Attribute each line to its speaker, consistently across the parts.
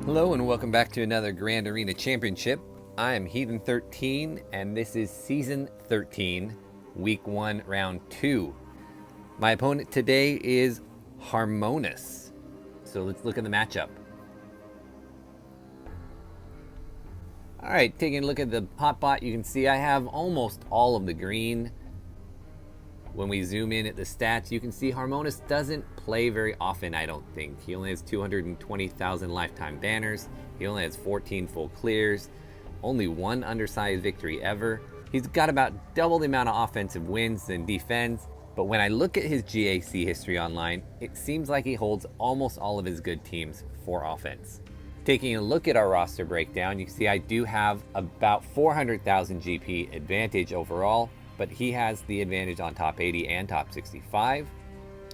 Speaker 1: Hello and welcome back to another Grand Arena Championship. I am Heathen 13 and this is Season 13, Week 1, Round 2. My opponent today is Harmonous. So let's look at the matchup. Alright, taking a look at the hotbot, you can see I have almost all of the green. When we zoom in at the stats, you can see Harmonous doesn't play very often, I don't think. He only has 220,000 lifetime banners. He only has 14 full clears. Only one undersized victory ever. He's got about double the amount of offensive wins than defense. But when I look at his GAC history online, it seems like he holds almost all of his good teams for offense. Taking a look at our roster breakdown, you can see I do have about 400,000 GP advantage overall. But he has the advantage on top 80 and top 65.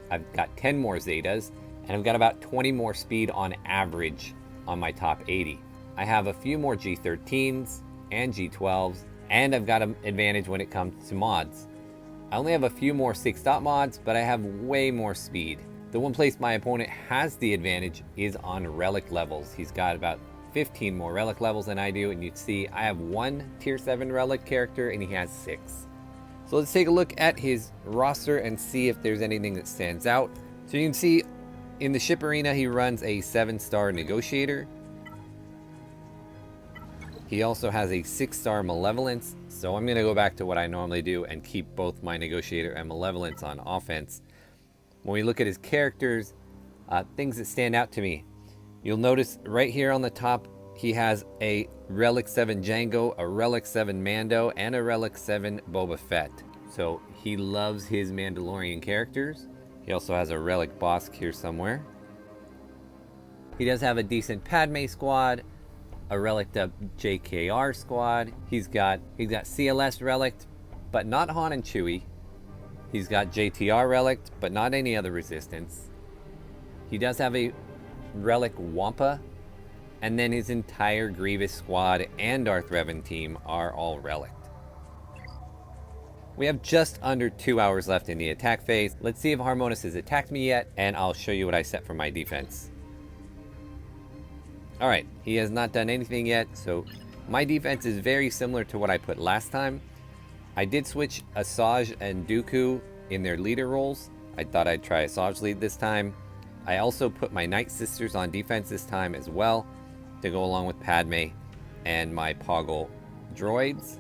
Speaker 1: I've got 10 more Zetas, and I've got about 20 more speed on average on my top 80. I have a few more G13s and G12s, and I've got an advantage when it comes to mods. I only have a few more 6-dot mods, but I have way more speed. The one place my opponent has the advantage is on relic levels. He's got about 15 more relic levels than I do, and you can see I have one tier 7 relic character, and he has 6. So let's take a look at his roster and see if there's anything that stands out. So you can see in the ship arena, he runs a 7-star negotiator. He also has a 6-star malevolence. So I'm going to go back to what I normally do and keep both my negotiator and malevolence on offense. When we look at his characters, things that stand out to me, you'll notice right here on the top, he has a Relic 7 Django, a Relic 7 Mando, and a Relic 7 Boba Fett. So he loves his Mandalorian characters. He also has a Relic Bosk here somewhere. He does have a decent Padme squad, a Relic up JKR squad. He's got CLS Relic, but not Han and Chewie. He's got JTR Relic, but not any other resistance. He does have a Relic Wampa. And then his entire Grievous squad and Darth Revan team are all relicked. We have just under 2 hours left in the attack phase. Let's see if Harmonous has attacked me yet, and I'll show you what I set for my defense. Alright, he has not done anything yet, so my defense is very similar to what I put last time. I did switch Asajj and Dooku in their leader roles. I thought I'd try Asajj lead this time. I also put my Night Sisters on defense this time as well, to go along with Padme and my Poggle droids.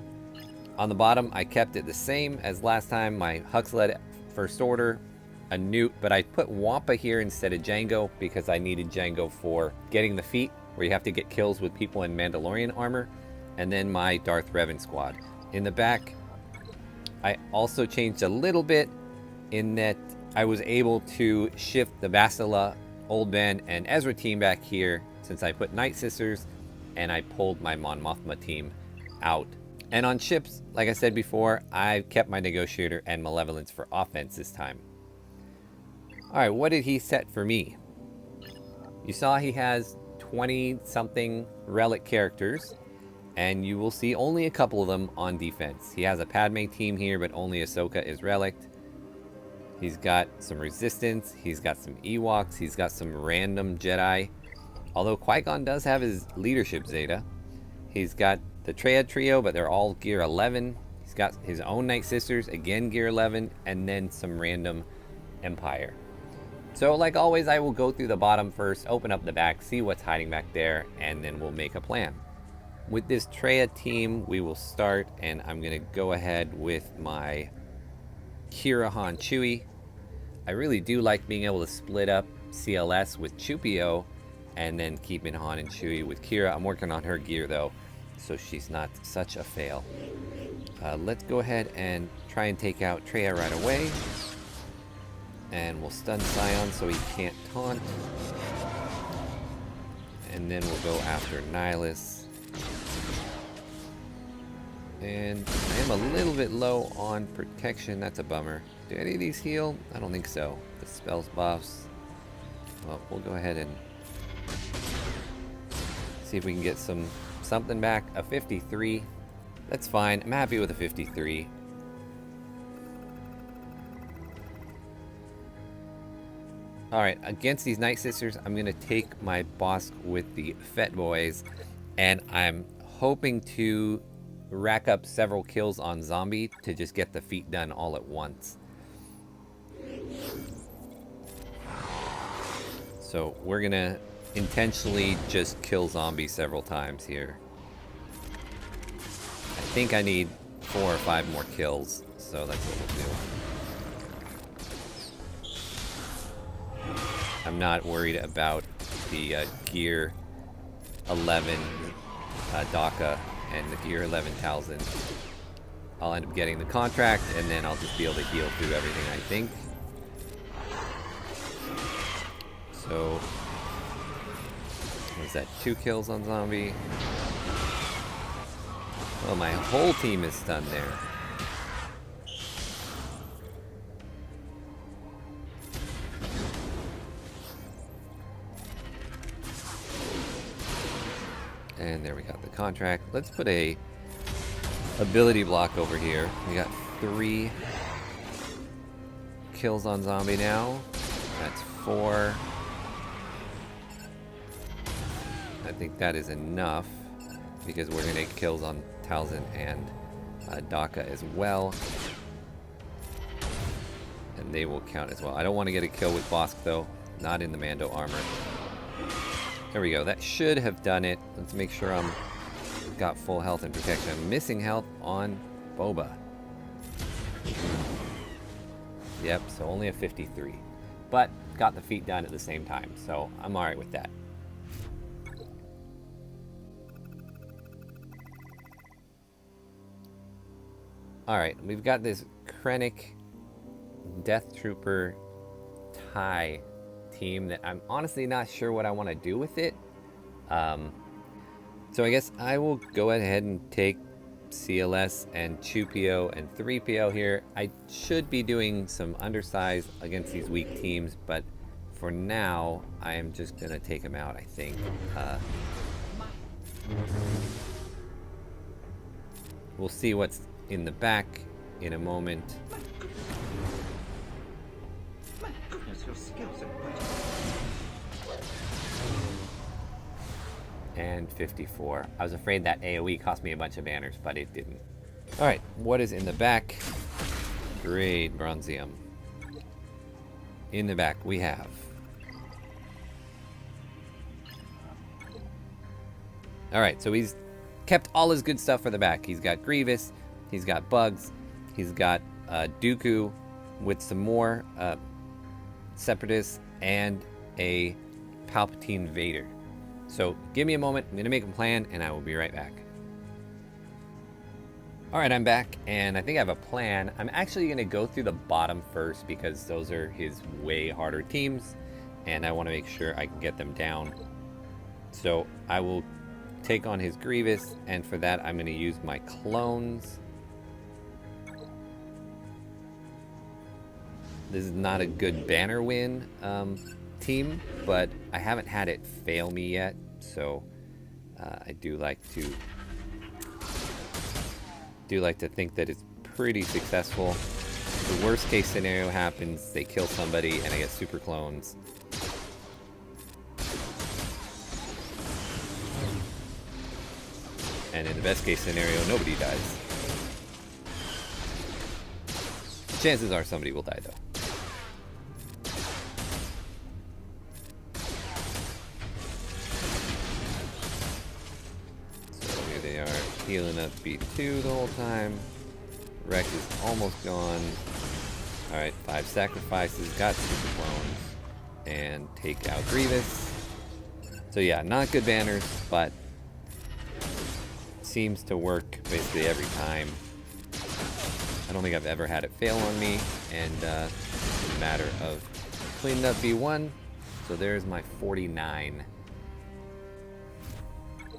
Speaker 1: On the bottom, I kept it the same as last time. My Huxled First Order, a Newt, but I put Wampa here instead of Django because I needed Django for getting the feat, where you have to get kills with people in Mandalorian armor, and then my Darth Revan squad. In the back, I also changed a little bit in that I was able to shift the Bastila, Old Ben, and Ezra team back here since I put Night Sisters and I pulled my Mon Mothma team out. And on ships, like I said before, I kept my Negotiator and Malevolence for offense this time. Alright, what did he set for me? You saw he has 20-something relic characters, and you will see only a couple of them on defense. He has a Padme team here, but only Ahsoka is relicked. He's got some Resistance, he's got some Ewoks, he's got some random Jedi. Although Qui-Gon does have his leadership Zeta. He's got the Triad Trio, but they're all gear 11. He's got his own Night Sisters, again gear 11, and then some random Empire. So like always, I will go through the bottom first, open up the back, see what's hiding back there, and then we'll make a plan. With this Triad team, we will start, and I'm going to go ahead with my Kira Han Chewie. I really do like being able to split up CLS with Chupio, and then keeping Han and Chewie with Kira. I'm working on her gear though, so she's not such a fail. Let's go ahead and try and take out Traya right away. And we'll stun Scion so he can't taunt. And then we'll go after Nihilus. And I am a little bit low on protection. That's a bummer. Do any of these heal? I don't think so. The spells buffs. Well, we'll go ahead and see if we can get something back. A 53. That's fine. I'm happy with a 53. Alright, against these Night Sisters, I'm going to take my boss with the Fet Boys, and I'm hoping to rack up several kills on Zombie to just get the feat done all at once. So we're going to intentionally just kill Zombie several times here. I think I need 4 or 5 more kills, so that's what we'll do. I'm not worried about the Gear 11 DACA and the Gear 11 Towson. I'll end up getting the contract, and then I'll just be able to heal through everything, I think. So, what was that? 2 kills on Zombie. Oh, my whole team is stunned there. And there we got the contract. Let's put a ability block over here. We got 3 kills on Zombie now. That's 4. I think that is enough because we're going to get kills on Towson and DACA as well. And they will count as well. I don't want to get a kill with Bosk though. Not in the Mando armor. There we go. That should have done it. Let's make sure I'm got full health and protection. I'm missing health on Boba. Yep, so only a 53. But got the feat done at the same time, so I'm alright with that. Alright, we've got this Krennic Death Trooper tie team that I'm honestly not sure what I want to do with it. So I guess I will go ahead and take CLS and 2PO and 3PO here. I should be doing some undersize against these weak teams, but for now I am just gonna take them out, I think. We'll see what's in the back in a moment. And 54. I was afraid that AoE cost me a bunch of banners, but it didn't. Alright, what is in the back? Great Bronzium. In the back we have alright, so he's kept all his good stuff for the back. He's got Grievous, he's got Bugs, he's got Dooku with some more Separatists and a Palpatine Vader. So give me a moment, I'm going to make a plan, and I will be right back. Alright, I'm back, and I think I have a plan. I'm actually going to go through the bottom first, because those are his way harder teams, and I want to make sure I can get them down. So I will take on his Grievous, and for that I'm going to use my clones. This is not a good banner win team, but I haven't had it fail me yet, so I do like to think that it's pretty successful. The worst case scenario happens, they kill somebody and I get super clones. And in the best case scenario, nobody dies. Chances are somebody will die though. Healing up B2 the whole time. Rex is almost gone. Alright, 5 sacrifices, got super clones, and take out Grievous. So yeah, not good banners, but seems to work basically every time. I don't think I've ever had it fail on me, and it's a matter of cleaning up B1. So there's my 49.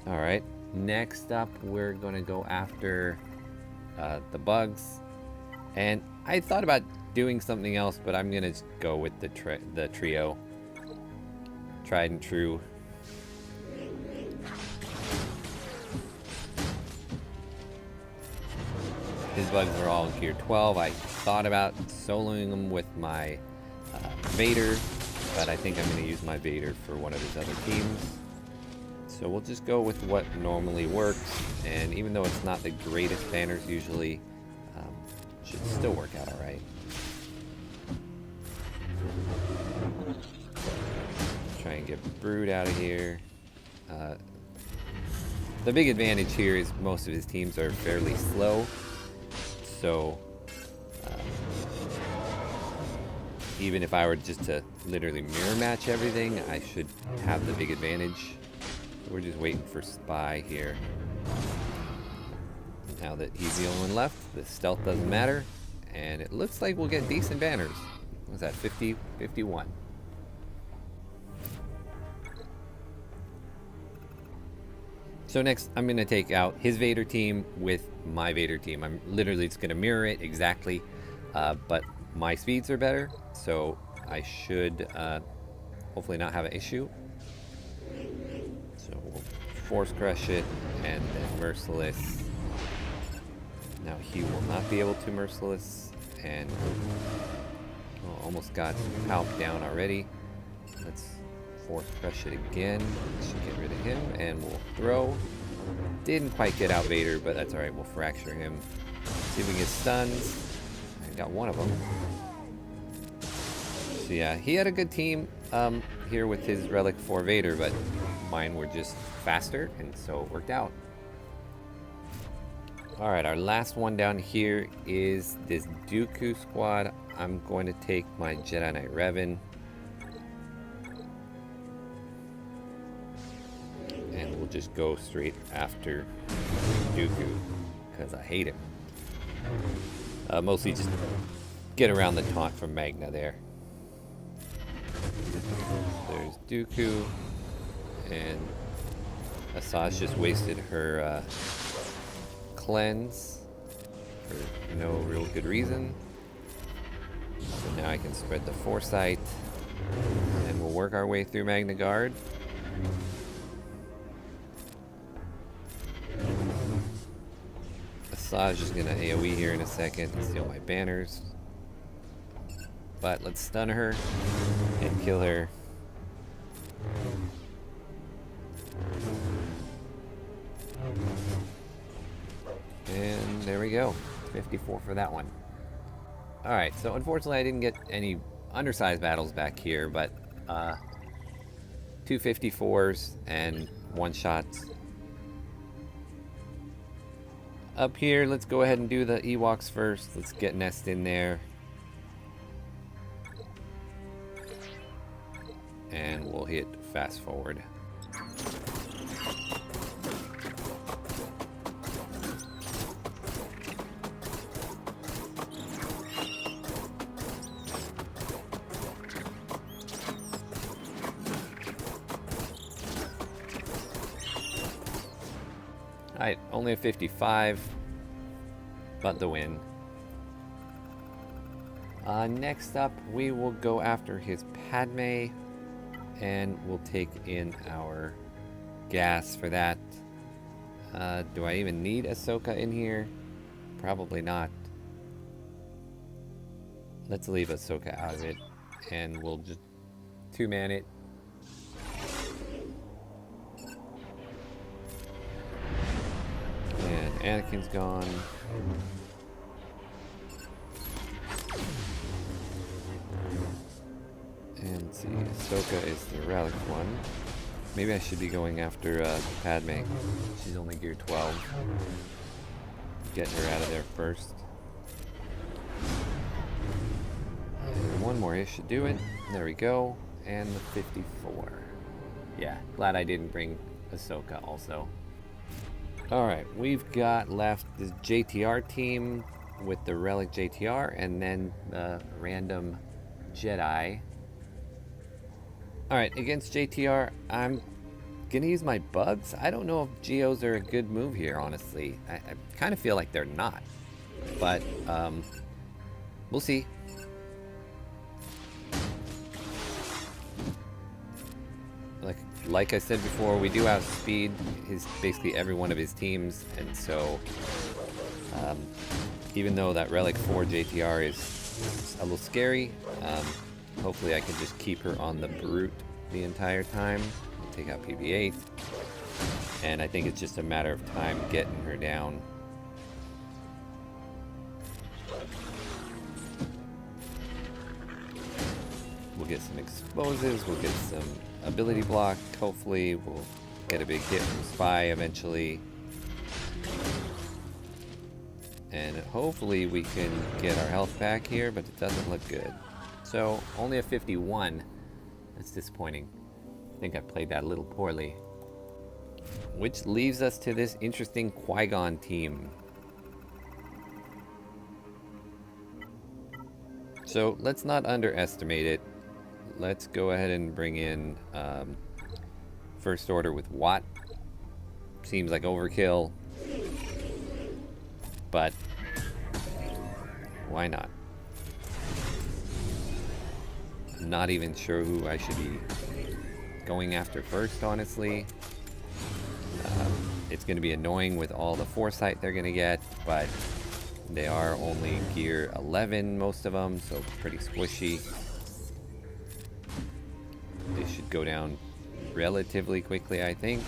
Speaker 1: Alright. Next up, we're going to go after the Bugs. And I thought about doing something else, but I'm going to go with the trio. Tried and true. His Bugs are all gear 12. I thought about soloing them with my Vader, but I think I'm going to use my Vader for one of his other teams. So we'll just go with what normally works, and even though it's not the greatest banners usually, should still work out alright. Try and get Brood out of here. The big advantage here is most of his teams are fairly slow, so even if I were just to literally mirror match everything, I should have the big advantage. We're just waiting for Spy here. Now that he's the only one left, the stealth doesn't matter, and it looks like we'll get decent banners. What's that, 50, 51? So next, I'm going to take out his Vader team with my Vader team. I'm literally just going to mirror it exactly, but my speeds are better, so I should hopefully not have an issue. So we'll Force Crush it, and then Merciless. Now he will not be able to Merciless, and almost got Palp down already. Let's Force Crush it again. Should get rid of him, and we'll throw. Didn't quite get out Vader, but that's alright. We'll fracture him. See if we get stuns. I got one of them. So yeah, he had a good team here with his Relic 4 Vader, but mine were just faster, and so it worked out. Alright, our last one down here is this Dooku squad. I'm going to take my Jedi Knight Revan. And we'll just go straight after Dooku, because I hate him. Mostly just get around the taunt from Magna there. There's Dooku, and Asajj just wasted her cleanse for no real good reason. So now I can spread the Foresight, and we'll work our way through Magna Guard. Asajj is going to AoE here in a second and steal my banners. But let's stun her and kill her. And there we go. 54 for that one. Alright, so unfortunately I didn't get any undersized battles back here, but 2 54s and 1 shots. Up here, let's go ahead and do the Ewoks first. Let's get Nest in there. And we'll hit fast forward. Alright, only a 55, but the win. Next up, we will go after his Padme, and we'll take in our gas for that. Do I even need Ahsoka in here? Probably not. Let's leave Ahsoka out of it, and we'll just 2-man it. And Anakin's gone. And let's see, Ahsoka is the relic one. Maybe I should be going after Padme. She's only gear 12. Get her out of there first. And one more hit should do it. There we go. And the 54. Yeah, glad I didn't bring Ahsoka also. Alright, we've got left this JTR team with the Relic JTR and then the random Jedi. Alright, against JTR, I'm gonna use my bugs. I don't know if Geos are a good move here, honestly. I kind of feel like they're not. But, we'll see. Like I said before, we do have speed. Basically every one of his teams, and so even though that Relic 4 JTR is a little scary, Hopefully I can just keep her on the brute the entire time. I'll take out PB8. And I think it's just a matter of time getting her down. We'll get some exposes, we'll get some ability block. Hopefully we'll get a big hit from Spy eventually. And hopefully we can get our health back here, but it doesn't look good. So only a 51. That's disappointing. I think I played that a little poorly. Which leaves us to this interesting Qui-Gon team. So let's not underestimate it. Let's go ahead and bring in First Order with Watt. Seems like overkill, but why not? I'm not even sure who I should be going after first, honestly. It's going to be annoying with all the foresight they're going to get, but they are only gear 11, most of them, so pretty squishy. They should go down relatively quickly, I think.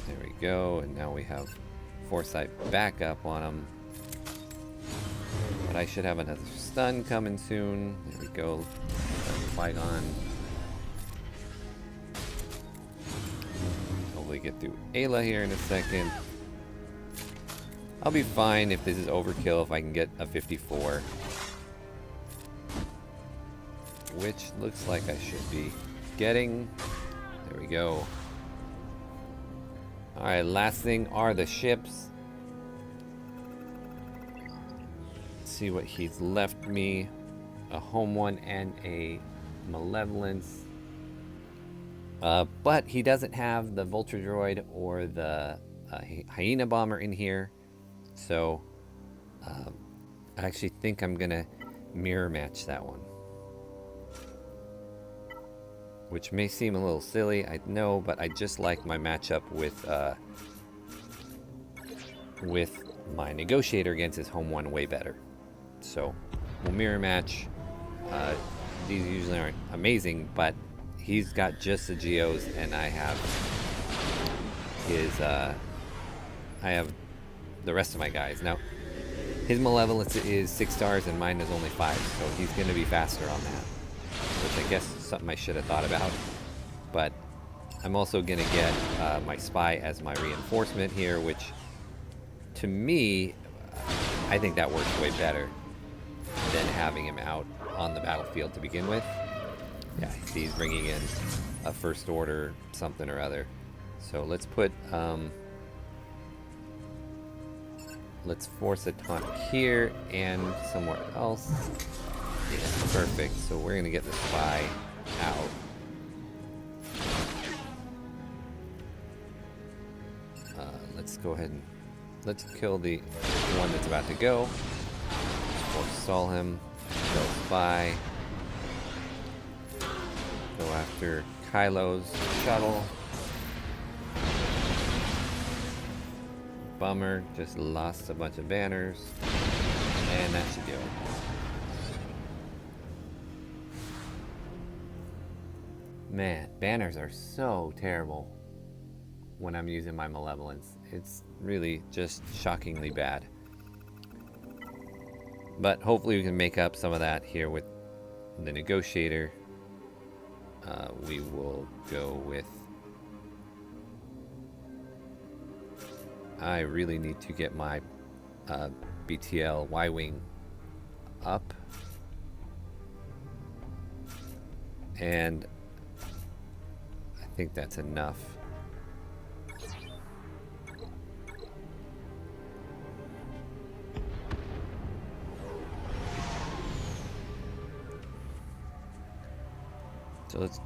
Speaker 1: There we go, and now we have foresight back up on them. But I should have another stun coming soon. There we go. Qui-Gon. Hopefully get through Ayla here in a second. I'll be fine if this is overkill if I can get a 54. Which looks like I should be getting. There we go. Alright, last thing are the ships. Let's see what he's left me. A home one and a malevolence. But he doesn't have the Vulture Droid or the Hyena Bomber in here. So I actually think I'm gonna mirror match that one. Which may seem a little silly, I know, but I just like my matchup with my negotiator against his home one way better. So we'll mirror match. These usually aren't amazing, but he's got just the Geos, and I have his I have the rest of my guys. Now his malevolence is 6 stars and mine is only 5, so he's gonna be faster on that. Which I guess is something I should have thought about. But I'm also going to get my Spy as my reinforcement here, which to me, I think that works way better than having him out on the battlefield to begin with. Yeah, see, he's bringing in a First Order something or other. So let's put, let's force a taunt here and somewhere else. Yeah, perfect. So we're gonna get the Spy out. Let's go ahead and let's kill the one that's about to go. Forestall him. Kill Spy. Go after Kylo's shuttle. Bummer, just lost a bunch of banners. And that should do it. Man, banners are so terrible when I'm using my malevolence. It's really just shockingly bad. But hopefully we can make up some of that here with the negotiator. We will go with... I really need to get my BTL Y-Wing up. And I think that's enough. So let's go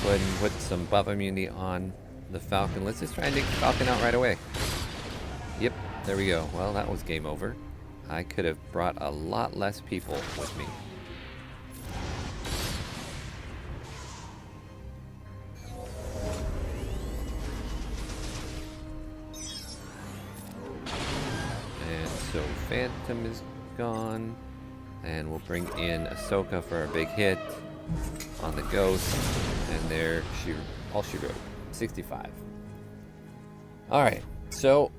Speaker 1: ahead and put some buff immunity on the Falcon. Let's just try and take the Falcon out right away. Yep, there we go. Well, that was game over. I could have brought a lot less people with me. And so Phantom is gone. And we'll bring in Ahsoka for our big hit on the Ghost. And there, all she wrote, 65. Alright, so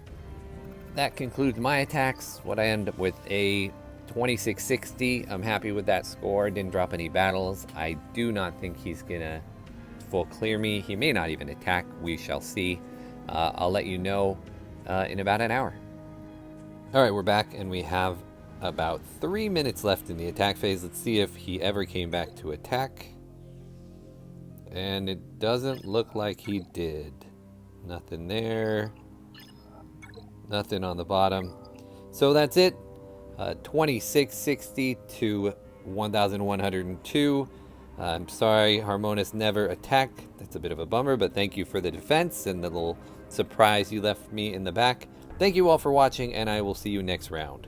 Speaker 1: that concludes my attacks. What I end up with a 2660. I'm happy with that score. Didn't drop any battles. I do not think he's gonna full clear me. He may not even attack. We shall see. I'll let you know in about an hour. Alright, we're back and we have about 3 minutes left in the attack phase. Let's see if he ever came back to attack. And it doesn't look like he did. Nothing there. Nothing on the bottom. So that's it. 2660 to 1102. I'm sorry, Harmonis never attacked. That's a bit of a bummer, but thank you for the defense and the little surprise you left me in the back. Thank you all for watching, and I will see you next round.